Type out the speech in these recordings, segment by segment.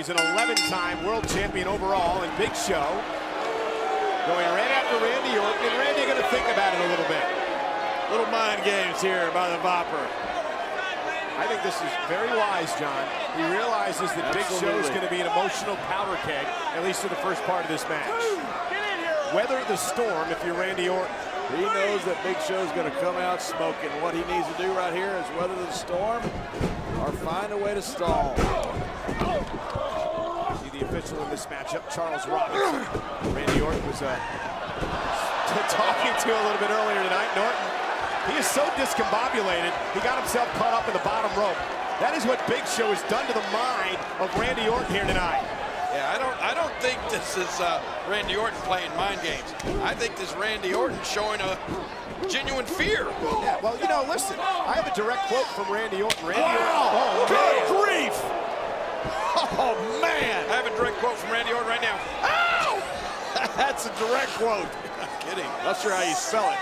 He's an 11-time world champion overall, and Big Show going right after Randy Orton, and Randy going to think about it a little bit. Little mind games here by the Viper. I think this is very wise, John. He realizes that Big Show is going to be an emotional powder keg, at least for the first part of this match. Weather the storm if you're Randy Orton. He knows that Big Show's going to come out smoking. What he needs to do right here is weather the storm or find a way to stall. See the official in this matchup, Charles Robinson. Randy Orton was talking to a little bit earlier tonight. Norton, he is so discombobulated, he got himself caught up in the bottom rope. That is what Big Show has done to the mind of Randy Orton here tonight. Yeah, I don't think this is Randy Orton playing mind games. I think this is Randy Orton showing a genuine fear. Yeah, well, you know, listen, I have a direct quote from Randy Orton. Randy Orton. Oh, good grief! Oh, man! I have a direct quote from Randy Orton right now. Ow! That's a direct quote. I'm kidding. Not sure how you spell it.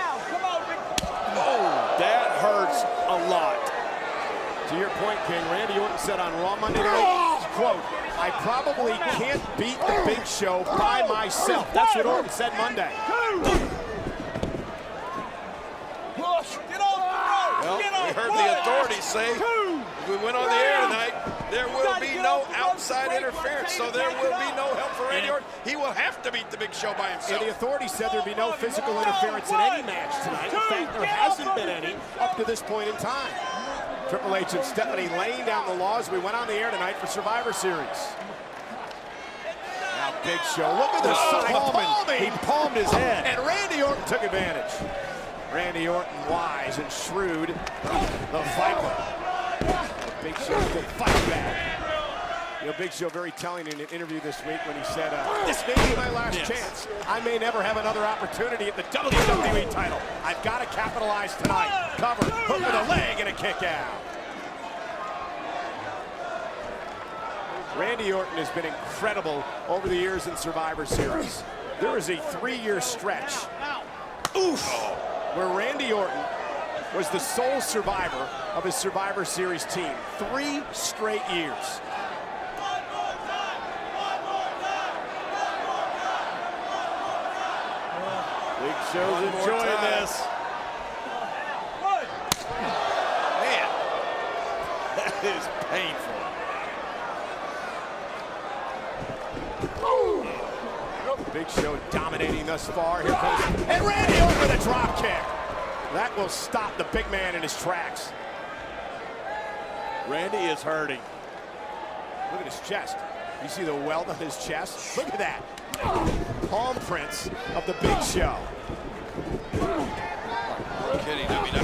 Oh, that hurts a lot. To your point, King, Randy Orton said on Raw Monday night, quote, "I probably can't beat the Big Show by myself." That's what Orton said Monday. Well, we heard the authorities say if we went on the air tonight, there will be no outside interference, so there will be no help for Randy Orton. He will have to beat the Big Show by himself. And the authorities said there'd be no physical interference in any match tonight. In fact, there hasn't been any up to this point in time. Triple H and Stephanie laying down the law as we went on the air tonight for Survivor Series. Now Big Show, look at this side palming. He palmed his head. And Randy Orton took advantage. Randy Orton, wise and shrewd, the Viper. Big Show to fight back. You know, Big Show very telling in an interview this week when he said, this may be my last chance. I may never have another opportunity at the WWE title. I've got to capitalize tonight. Cover, hook with a leg, and a kick out. Randy Orton has been incredible over the years in Survivor Series. There is a 3-year stretch where Randy Orton was the sole survivor of his Survivor Series team. 3 straight years. Big Show's enjoying this. Man, that is painful. Big Show dominating thus far. Here comes, and Randy Orton with a drop kick. That will stop the big man in his tracks. Randy is hurting. Look at his chest. You see the welt on his chest? Look at that. Palm prints of the Big Show. I'm kidding. I mean,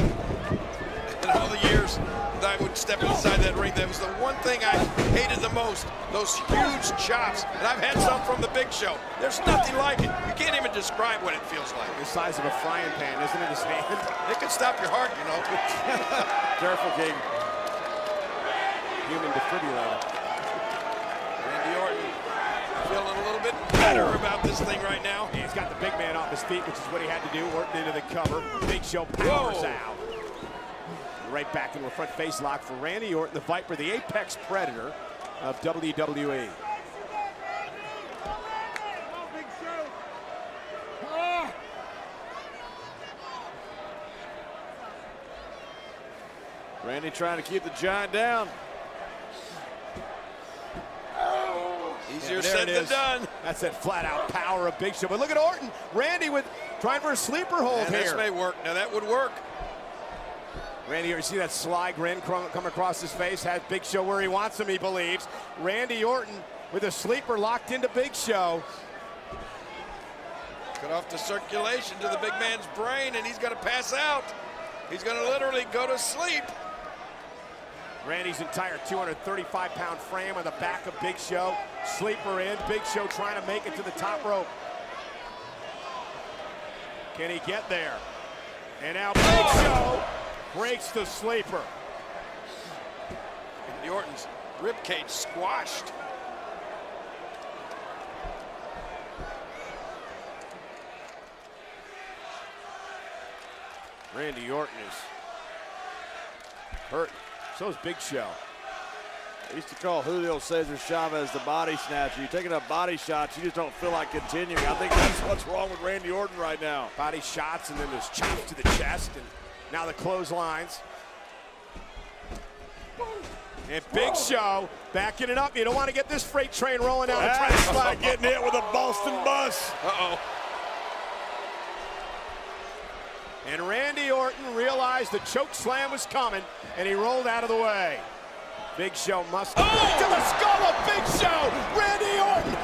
in all the years that I would step inside that ring, that was the one thing I hated the most. Those huge chops. And I've had some from the Big Show. There's nothing like it. You can't even describe what it feels like. The size of a frying pan, isn't it, his hand? It could stop your heart, you know. Careful, King. Human defibrillator. Randy Orton feeling a little bit better about this thing right now. He's got the big man off his feet, which is what he had to do. Orton into the cover. Big Show powers out. Right back into a front face lock for Randy Orton, the Viper, the apex predator of WWE. Randy trying to keep the giant down. Easier said than done. That's that flat-out power of Big Show. But look at Orton. Randy with trying for a sleeper hold and here. This may work. Now that would work. Randy, you see that sly grin come across his face? Has Big Show where he wants him, he believes. Randy Orton with a sleeper locked into Big Show. Cut off the circulation to the big man's brain, and he's going to pass out. He's going to literally go to sleep. Randy's entire 235-pound frame on the back of Big Show. Sleeper in. Big Show trying to make it to the top rope. Can he get there? And now Big Show breaks the sleeper. And Orton's ribcage squashed. Randy Orton is hurt. So is Big Show. We used to call Julio Cesar Chavez the body snatcher. You're taking up body shots, you just don't feel like continuing. I think that's what's wrong with Randy Orton right now. Body shots, and then there's chops to the chest, and now the clotheslines. And Big Show backing it up. You don't want to get this freight train rolling down. That's like getting hit with a Boston bus. Uh-oh. And Randy Orton realized the choke slam was coming, and he rolled out of the way. Big Show must to the skull of Big Show. Randy Orton